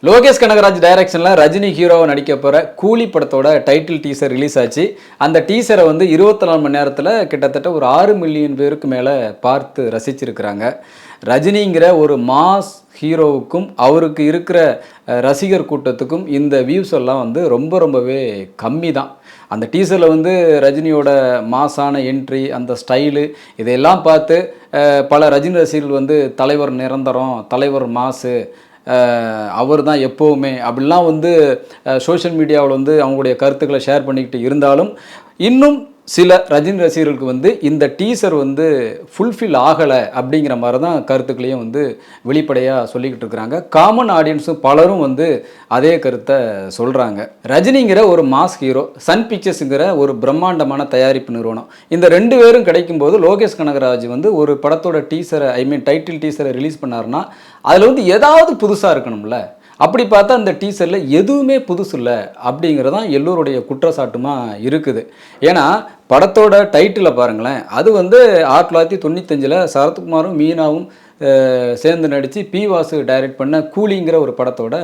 லோகேஷ் கனகராஜ் டைரக்ஷனில் ரஜினி ஹீரோவை நடிக்க போகிற கூலி படத்தோட டைட்டில் டீசர் ரிலீஸ் ஆச்சு. அந்த டீசரை வந்து 24 மணி நேரத்தில் கிட்டத்தட்ட ஒரு 6 மில்லியன் பேருக்கு மேலே பார்த்து ரசிச்சிருக்கிறாங்க. ரஜினிங்கிற ஒரு மாஸ் ஹீரோவுக்கும் அவருக்கு இருக்கிற ரசிகர் கூட்டத்துக்கும் இந்த வியூஸ் எல்லாம் வந்து ரொம்பவே கம்மி தான். அந்த டீசரில் வந்து ரஜினியோட மாஸான என்ட்ரி, அந்த ஸ்டைலு, இதையெல்லாம் பார்த்து பல ரஜினி ரசிகர்கள் வந்து தலைவர் நிரந்தரம், தலைவர் மாசு, அவர் தான் எப்போவுமே அப்படிலாம் வந்து சோஷியல் மீடியாவில் வந்து அவங்களுடைய கருத்துக்களை ஷேர் பண்ணிக்கிட்டு இருந்தாலும், இன்னும் சில ரஜினி ரசிகர்களுக்கு வந்து இந்த டீசர் வந்து ஃபுல்ஃபில் ஆகலை அப்படிங்கிற மாதிரி தான் கருத்துக்களையும் வந்து வெளிப்படையாக சொல்லிக்கிட்டு இருக்கிறாங்க. காமன் ஆடியன்ஸும் பலரும் வந்து அதே கருத்தை சொல்கிறாங்க. ரஜினிங்கிற ஒரு மாஸ் ஹீரோ, சன் பிக்சர்ஸுங்கிற ஒரு பிரம்மாண்டமான தயாரிப்பு நிறுவனம், இந்த 2 பேரும் கிடைக்கும்போது லோகேஷ் கனகராஜ் வந்து ஒரு படத்தோட டீசரை டைட்டில் டீசரை ரிலீஸ் பண்ணாருன்னா அதில் வந்து ஏதாவது புதுசாக இருக்கணும்ல. அப்படி பார்த்தா அந்த டீசரில் எதுவுமே புதுசு இல்லை அப்படிங்கிறதான் எல்லோருடைய குற்றச்சாட்டுமாக இருக்குது. ஏன்னா படத்தோட டைட்டில் பாருங்களேன், அது வந்து 1995 சரத்குமாரும் மீனாவும் சேர்ந்து நடித்து பி வாசு டைரக்ட் பண்ண கூலிங்கிற ஒரு படத்தோட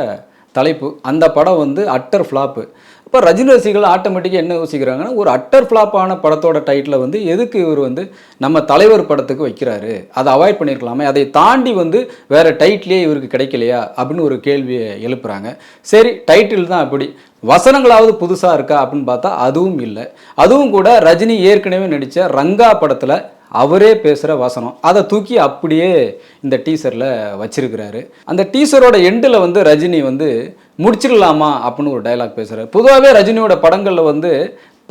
தலைப்பு. அந்த படம் வந்து அட்டர் ஃப்ளாப்பு. இப்போ ரஜினி ரசிகர்கள் ஆட்டோமேட்டிக்காக என்ன யோசிக்கிறாங்கன்னா, ஒரு அட்டர் ஃப்ளாப்பான படத்தோட டைட்டில் வந்து எதுக்கு இவர் வந்து நம்ம தலைவர் படத்துக்கு வைக்கிறாரு, அதை அவாய்ட் பண்ணியிருக்கலாமே, அதை தாண்டி வந்து வேறு டைட்டிலே இவருக்கு கிடைக்கலையா அப்படின்னு ஒரு கேள்வியை எழுப்புறாங்க. சரி, டைட்டில் தான் அப்படி, வசனங்களாவது புதுசாக இருக்கா அப்படின்னு பார்த்தா அதுவும் இல்லை. அதுவும் கூட ரஜினி ஏற்கனவே நடித்த ரங்கா படத்தில் அவரே பேசுகிற வசனம், அதை தூக்கி அப்படியே இந்த டீசரில் வச்சிருக்கிறாரு. அந்த டீசரோட எண்டில் வந்து ரஜினி வந்து முடிச்சிடலாமா அப்படின்னு ஒரு டைலாக் பேசுகிறார். பொதுவாகவே ரஜினியோட படங்களில் வந்து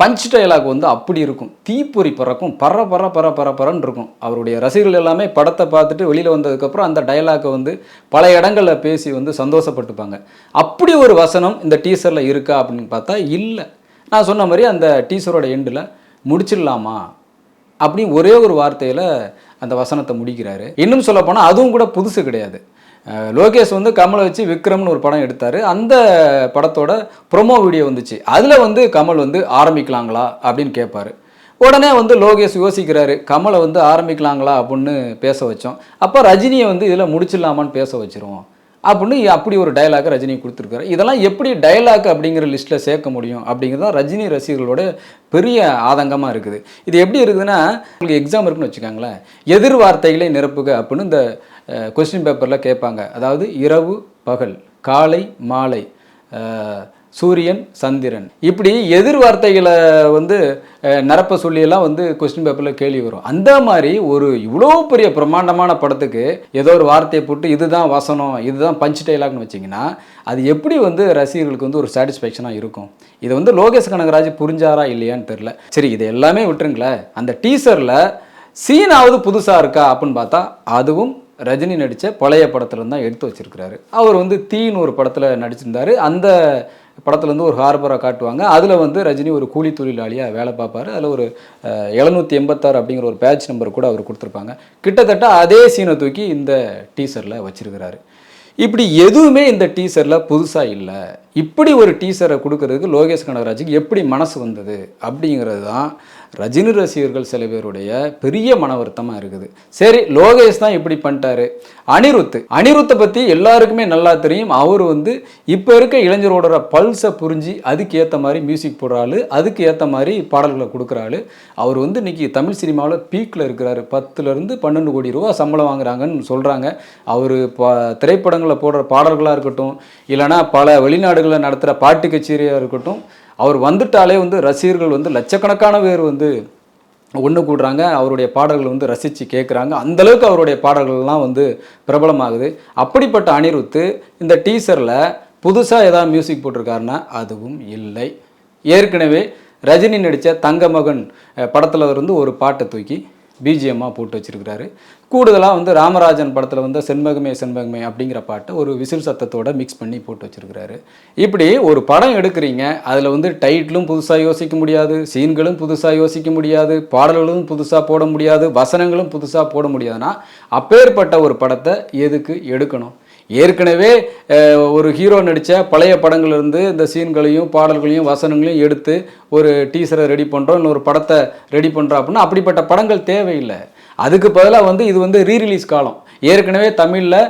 பஞ்ச் டைலாக் வந்து அப்படி இருக்கும், தீப்பொறி பறக்கும், பறன்னு இருக்கும். அவருடைய ரசிகர்கள் எல்லாமே படத்தை பார்த்துட்டு வெளியில் வந்ததுக்கப்புறம் அந்த டைலாக்கை வந்து பல இடங்களில் பேசி வந்து சந்தோஷப்பட்டுப்பாங்க. அப்படி ஒரு வசனம் இந்த டீசரில் இருக்கா அப்படின்னு பார்த்தா இல்லை. நான் சொன்ன மாதிரி அந்த டீசரோட எண்டில் முடிச்சிடலாமா அப்படி ஒரே ஒரு வார்த்தையில் அந்த வசனத்தை முடிக்கிறாரு. இன்னும் சொல்ல போனால் அதுவும் கூட புதுசு கிடையாது. லோகேஷ் வந்து கமலை வச்சு விக்ரம்னு ஒரு படம் எடுத்தார். அந்த படத்தோட ப்ரொமோ வீடியோ வந்துச்சு. அதில் வந்து கமல் வந்து ஆரம்பிக்கலாங்களா அப்படின்னு கேட்பார். உடனே வந்து லோகேஷ் யோசிக்கிறாரு, கமலை வந்து ஆரம்பிக்கலாங்களா அப்படின்னு பேச வச்சோம், அப்போ ரஜினியை வந்து இதில் முடிச்சிடலாமான்னு பேச வச்சிருவோம் அப்படின்னு அப்படி ஒரு டைலாக் ரஜினி கொடுத்துருக்காரு. இதெல்லாம் எப்படி டைலாக் அப்படிங்கிற லிஸ்ட்டில் சேர்க்க முடியும் அப்படிங்கிறது தான் ரஜினி ரசிகர்களோட பெரிய ஆதங்கமாக இருக்குது. இது எப்படி இருக்குதுன்னா, உங்களுக்கு எக்ஸாம் இருக்குன்னு வச்சுக்காங்களேன், எதிர் வார்த்தைகளை நிரப்புக அப்படின்னு இந்த கொஸ்டின் பேப்பரில் கேட்பாங்க. அதாவது இரவு பகல், காலை மாலை, சூரியன் சந்திரன், இப்படி எதிர் வார்த்தைகளை வந்து நிரப்ப சொல்லியெல்லாம் வந்து கொஸ்டின் பேப்பரில் கேள்வி வரும். அந்த மாதிரி ஒரு இவ்வளோ பெரிய பிரம்மாண்டமான படத்துக்கு ஏதோ ஒரு வார்த்தையை போட்டு இதுதான் வசனம், இதுதான் பஞ்ச் டைலாக்னு வச்சிங்கன்னா அது எப்படி வந்து ரசிகர்களுக்கு வந்து ஒரு சாட்டிஸ்ஃபேக்ஷனாக இருக்கும்? இதை வந்து லோகேஷ் கனகராஜ் புரிஞ்சாரா இல்லையான்னு தெரில. சரி, இது எல்லாமே விட்டுருங்களேன், அந்த டீசரில் சீனாவது புதுசாக இருக்கா அப்படின்னு பார்த்தா அதுவும் ரஜினி நடித்த பழைய படத்துலேருந்து தான் எடுத்து வச்சிருக்கிறாரு. அவர் வந்து தீன்னு ஒரு படத்தில் நடிச்சிருந்தார். அந்த படத்துலேருந்து ஒரு ஹார்பராக காட்டுவாங்க. அதில் வந்து ரஜினி ஒரு கூலி தொழிலாளியாக வேலை பார்ப்பார். அதில் ஒரு 786 அப்படிங்கிற ஒரு பேட்ச் நம்பர் கூட அவர் கொடுத்துருப்பாங்க. கிட்டத்தட்ட அதே சீனை தூக்கி இந்த டீசரில் வச்சிருக்கிறாரு. இப்படி எதுவுமே இந்த டீசரில் புதுசாக இல்லை. இப்படி ஒரு டீசரை கொடுக்கறதுக்கு லோகேஷ் கனகராஜுக்கு எப்படி மனசு வந்தது அப்படிங்கிறது தான் ரஜினி ரசிகர்கள் சில பேருடைய பெரிய மன வருத்தமாக இருக்குது. சரி, லோகேஷ் தான் இப்படி பண்ணிட்டாரு. அனிருத்தை பற்றி எல்லாருக்குமே நல்லா தெரியும். அவர் வந்து இப்போ இருக்க இளைஞரோட பல்ஸை புரிஞ்சு அதுக்கு ஏற்ற மாதிரி மியூசிக் போடுறாள், அதுக்கு ஏற்ற மாதிரி பாடல்களை கொடுக்குறாள். அவர் வந்து இன்றைக்கி தமிழ் சினிமாவில் பீக்கில் இருக்கிறாரு. 10 to 12 கோடி ரூபா சம்பளம் வாங்குறாங்கன்னு சொல்கிறாங்க. அவர் திரைப்படங்களில் போடுற பாடல்களாக இருக்கட்டும், இல்லைனா பல வெளிநாடுகளில் நடத்துகிற பாட்டு கச்சேரியாக இருக்கட்டும், அவர் வந்துட்டாலே வந்து ரசிகர்கள் வந்து லட்சக்கணக்கான பேர் வந்து ஒன்று கூடுறாங்க. அவருடைய பாடல்கள் வந்து ரசித்து கேட்குறாங்க. அந்தளவுக்கு அவருடைய பாடல்கள்லாம் வந்து பிரபலமாகுது. அப்படிப்பட்ட அனிருத்து இந்த டீசரில் புதுசாக ஏதாவது மியூசிக் போட்டிருக்காருன்னா அதுவும் இல்லை. ஏற்கனவே ரஜினி நடித்த தங்கமகன் படத்தில் இருந்து ஒரு பாட்டை தூக்கி பிஜிஎம்மாக போட்டு வச்சுருக்கிறாரு. கூடுதலாக வந்து ராமராஜன் படத்தில் வந்து செண்பகமே செண்பகமே அப்படிங்கிற பாட்டை ஒரு விசில் சத்தத்தோடு மிக்ஸ் பண்ணி போட்டு வச்சுருக்கிறாரு. இப்படி ஒரு படம் எடுக்கிறீங்க, அதில் வந்து டைட்டிலும் புதுசாக யோசிக்க முடியாது, சீன்களும் புதுசாக யோசிக்க முடியாது, பாடல்களும் புதுசாக போட முடியாது, வசனங்களும் புதுசாக போட முடியாதுன்னா அப்பேற்பட்ட ஒரு படத்தை எதுக்கு எடுக்கணும்? ஏற்கனவே ஒரு ஹீரோ நடித்த பழைய படங்கள்லேருந்து இந்த சீன்களையும் பாடல்களையும் வசனங்களையும் எடுத்து ஒரு டீசரை ரெடி பண்ணுறோம், இன்னொரு படத்தை ரெடி பண்ணுறோம் அப்படின்னா அப்படிப்பட்ட படங்கள் தேவையில்லை. அதுக்கு பதிலாக வந்து இது வந்து ரீரிலீஸ் காலம். ஏற்கனவே தமிழில்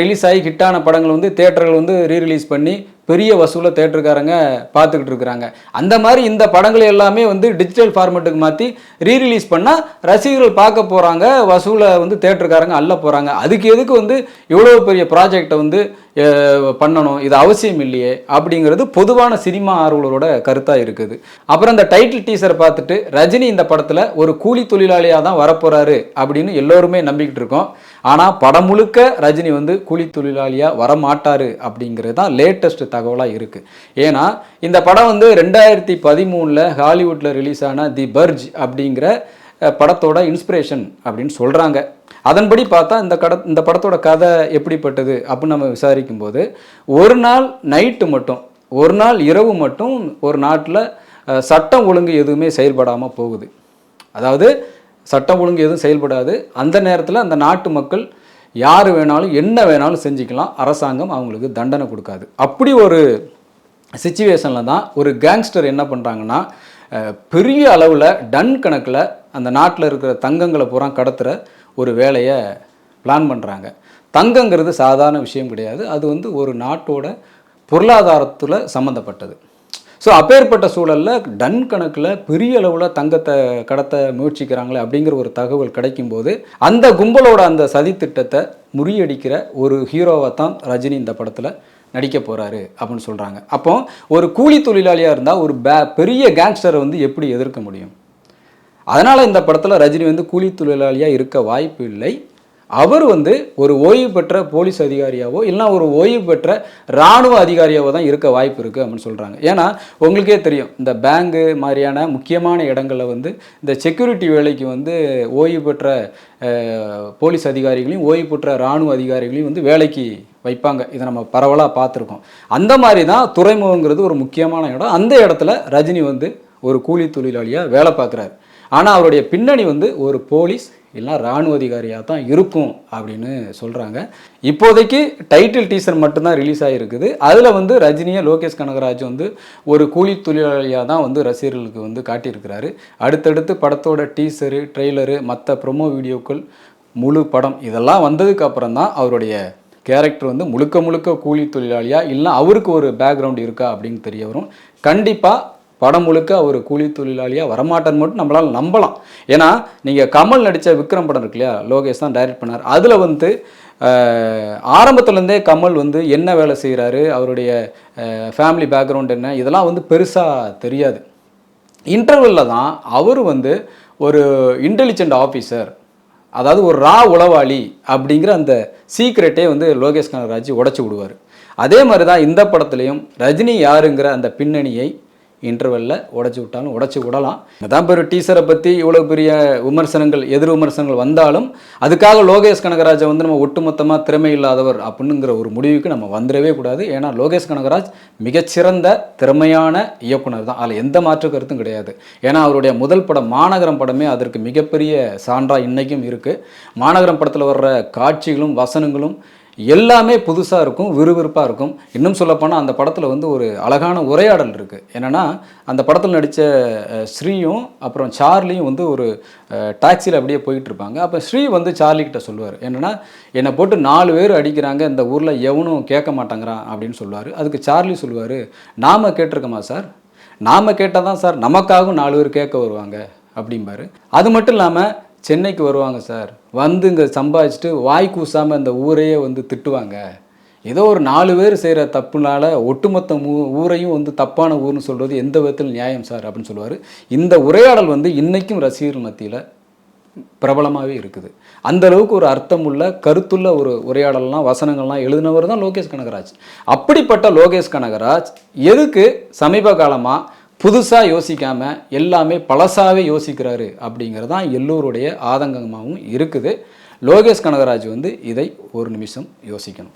ரிலீஸ் ஆகி ஹிட்டான படங்கள் வந்து தேட்டர்கள் வந்து ரீரிலீஸ் பண்ணி பெரிய வசூலை தேட்டருக்காரங்க பார்த்துக்கிட்டு இருக்கிறாங்க. அந்த மாதிரி இந்த படங்களை எல்லாமே வந்து டிஜிட்டல் ஃபார்மேட்டுக்கு மாற்றி ரீரிலீஸ் பண்ணால் ரசிகர்கள் பார்க்க போகிறாங்க, வசூலை வந்து தேட்டருக்காரங்க அள்ள போகிறாங்க. அதுக்கு எதுக்கு வந்து இவ்வளோ பெரிய ப்ராஜெக்டை வந்து பண்ணணும், இது அவசியம் இல்லையே அப்படிங்கிறது பொதுவான சினிமா ஆர்வலரோட கருத்தாக இருக்குது. அப்புறம் இந்த டைட்டில் டீசரை பார்த்துட்டு ரஜினி இந்த படத்தில் ஒரு கூலி தொழிலாளியாக தான் வரப்போகிறாரு அப்படின்னு எல்லோருமே நம்பிக்கிட்டு இருக்கோம். ஆனால் படம் முழுக்க ரஜினி வந்து கூலி தொழிலாளியாக வரமாட்டார் அப்படிங்கிறது தான் லேட்டஸ்ட் தகவலாக இருக்குது. ஏன்னா இந்த படம் வந்து 2013 ஹாலிவுட்டில் ரிலீஸ் ஆன தி பர்ஜ் அப்படிங்கிற படத்தோட இன்ஸ்பிரேஷன் அப்படின்னு சொல்கிறாங்க. அதன்படி பார்த்தா இந்த படத்தோட கதை எப்படிப்பட்டது அப்படின்னு நம்ம விசாரிக்கும் போது, ஒரு நாள் நைட்டு மட்டும், ஒரு நாள் இரவு மட்டும் ஒரு நாட்டில் சட்டம் ஒழுங்கு எதுவுமே செயல்படாமல் போகுது. அதாவது சட்டம் ஒழுங்கு எதுவும் செயல்படாது. அந்த நேரத்தில் அந்த நாட்டு மக்கள் யார் வேணாலும் என்ன வேணாலும் செஞ்சுக்கலாம், அரசாங்கம் அவங்களுக்கு தண்டனை கொடுக்காது. அப்படி ஒரு சிச்சுவேஷனில் தான் ஒரு கேங்ஸ்டர் என்ன பண்ணுறாங்கன்னா, பெரிய அளவில் டன் கணக்கில் அந்த நாட்டில் இருக்கிற தங்கங்களை பூரா கடத்துகிற ஒரு வேலையை பிளான் பண்ணுறாங்க. தங்கங்கிறது சாதாரண விஷயம் கிடையாது. அது வந்து ஒரு நாட்டோட பொருளாதாரத்தில் சம்மந்தப்பட்டது. ஸோ அப்பேற்பட்ட சூழலில் டன் கணக்கில் பெரிய அளவில் தங்கத்தை கடத்த முயற்சிக்கிறாங்களே அப்படிங்கிற ஒரு தகவல் கிடைக்கும்போது அந்த கும்பலோட அந்த சதித்திட்டத்தை முறியடிக்கிற ஒரு ஹீரோவை தான் ரஜினி இந்த படத்தில் நடிக்க போகிறாரு அப்படின்னு சொல்கிறாங்க. அப்போ ஒரு கூலி தொழிலாளியாக இருந்தால் ஒரு பெரிய கேங்ஸ்டரை வந்து எப்படி எதிர்க்க முடியும்? அதனால் இந்த படத்தில் ரஜினி வந்து கூலி தொழிலாளியாக இருக்க வாய்ப்பு இல்லை. அவர் வந்து ஒரு ஓய்வு பெற்ற போலீஸ் அதிகாரியாவோ இல்லைனா ஒரு ஓய்வு பெற்ற இராணுவ அதிகாரியாவோ தான் இருக்க வாய்ப்பு இருக்குது அப்படின்னு சொல்கிறாங்க. ஏன்னா உங்களுக்கே தெரியும், இந்த பேங்கு மாதிரியான முக்கியமான இடங்களில் வந்து இந்த செக்யூரிட்டி வேலைக்கு வந்து ஓய்வு பெற்ற போலீஸ் அதிகாரிகளையும் ஓய்வு பெற்ற இராணுவ அதிகாரிகளையும் வந்து வேலைக்கு வைப்பாங்க. இதை நம்ம பரவலாக பார்த்துருக்கோம். அந்த மாதிரி தான் துறைமுகங்கிறது ஒரு முக்கியமான இடம். அந்த இடத்துல ரஜினி வந்து ஒரு கூலி தொழிலாளியாக வேலை பார்க்குறாரு. ஆனால் அவருடைய பின்னணி வந்து ஒரு போலீஸ் இல்லைனா இராணுவ அதிகாரியாக தான் இருக்கும் அப்படின்னு சொல்கிறாங்க. இப்போதைக்கு டைட்டில் டீசர் மட்டும்தான் ரிலீஸ் ஆகிருக்குது. அதில் வந்து ரஜினியை லோகேஷ் கனகராஜ் வந்து ஒரு கூலி தொழிலாளியாக தான் வந்து ரசிகர்களுக்கு வந்து காட்டியிருக்கிறாரு. அடுத்தடுத்து படத்தோட டீசரு, ட்ரெய்லரு, மற்ற ப்ரொமோ வீடியோக்கள், முழு படம் இதெல்லாம் வந்ததுக்கு அப்புறம் தான் அவருடைய கேரக்டர் வந்து முழுக்க முழுக்க கூலி தொழிலாளியாக இல்லை அவருக்கு ஒரு பேக்ரவுண்ட் இருக்கா அப்படின்னு தெரிய வரும். கண்டிப்பாக படம் முழுக்க அவர் கூலி தொழிலாளியாக வரமாட்டான்னு மட்டும் நம்மளால் நம்பலாம். ஏன்னா நீங்கள் கமல் நடித்த விக்ரம் படம் இருக்கு இல்லையா, லோகேஷ் தான் டைரக்ட் பண்ணார். அதில் வந்து ஆரம்பத்துலேருந்தே கமல் வந்து என்ன வேலை செய்கிறாரு, அவருடைய ஃபேமிலி பேக்ரவுண்ட் என்ன, இதெல்லாம் வந்து பெருசாக தெரியாது. இன்டர்வெல்லில் தான் அவர் வந்து ஒரு இன்டெலிஜென்ட் ஆஃபீஸர், அதாவது ஒரு உளவாளி அப்படிங்கிற அந்த சீக்ரெட்டே வந்து லோகேஷ் கனகராஜ் உடைச்சி விடுவார். அதே மாதிரி தான் இந்த படத்துலையும் ரஜினி யாருங்கிற அந்த பின்னணியை இன்டர்வெல்லில் உடைச்சி விட்டாலும் உடைச்சி விடலாம். அதான் பெரிய டீசரை பற்றி இவ்வளோ பெரிய விமர்சனங்கள், எதிர் விமர்சனங்கள் வந்தாலும் அதுக்காக லோகேஷ் கனகராஜை வந்து நம்ம ஒட்டுமொத்தமாக திறமை இல்லாதவர் அப்படிங்கிற ஒரு முடிவுக்கு நம்ம வந்துடவே கூடாது. ஏன்னா லோகேஷ் கனகராஜ் மிகச்சிறந்த திறமையான இயக்குனர் தான், அதில் எந்த மாற்று கருத்தும் கிடையாது. ஏன்னா அவருடைய முதல் படம் மாநகரம் படமே அதற்கு மிகப்பெரிய சான்றாக இன்றைக்கும் இருக்குது. மாநகரம் படத்தில் வர்ற காட்சிகளும் வசனங்களும் எல்லாமே புதுசாக இருக்கும், விறுவிறுப்பாக இருக்கும். இன்னும் சொல்லப்போனால் அந்த படத்தில் வந்து ஒரு அழகான உரையாடல் இருக்குது. என்னென்னா அந்த படத்தில் நடித்த ஸ்ரீயும் அப்புறம் சார்லியும் வந்து ஒரு டாக்ஸியில் அப்படியே போயிட்டுருப்பாங்க. அப்போ ஸ்ரீ வந்து சார்லிக்கிட்ட சொல்லுவார், என்னென்னா என்னை போட்டு 4 பேர் அடிக்கிறாங்க, இந்த ஊரில் எவனும் கேட்க மாட்டாங்கிறான் அப்படின்னு சொல்லுவார். அதுக்கு சார்லி சொல்லுவார், நாம் கேட்டிருக்கோமா சார், நாம் கேட்டால் தான் சார் நமக்காகவும் 4 பேர் கேட்க வருவாங்க அப்படிம்பாரு. அது மட்டும் இல்லாமல் சென்னைக்கு வருவாங்க சார், வந்து இங்கே சம்பாதிச்சுட்டு வாய் கூசாமல் அந்த ஊரையே வந்து திட்டுவாங்க. ஏதோ ஒரு 4 பேர் செய்கிற தப்புனால ஒட்டுமொத்த ஊரையும் வந்து தப்பான ஊர்னு சொல்கிறது எந்த விதத்தில் நியாயம் சார் அப்படின்னு சொல்லுவார். இந்த உரையாடல் வந்து இன்றைக்கும் ரசிகர்கள் மத்தியில் பிரபலமாகவே இருக்குது. அந்த அளவுக்கு ஒரு அர்த்தமுள்ள கருத்துள்ள ஒரு உரையாடலாம் வசனங்கள்லாம் எழுதினவர் தான் லோகேஷ் கனகராஜ். அப்படிப்பட்ட லோகேஷ் கனகராஜ் எதுக்கு சமீப காலமாக புதுசாக யோசிக்காமல் எல்லாமே பழசாகவே யோசிக்கிறாரு அப்படிங்கிறது தான் எல்லோருடைய ஆதங்கமாகவும் இருக்குது. லோகேஷ் கனகராஜ் வந்து இதை ஒரு நிமிஷம் யோசிக்கணும்.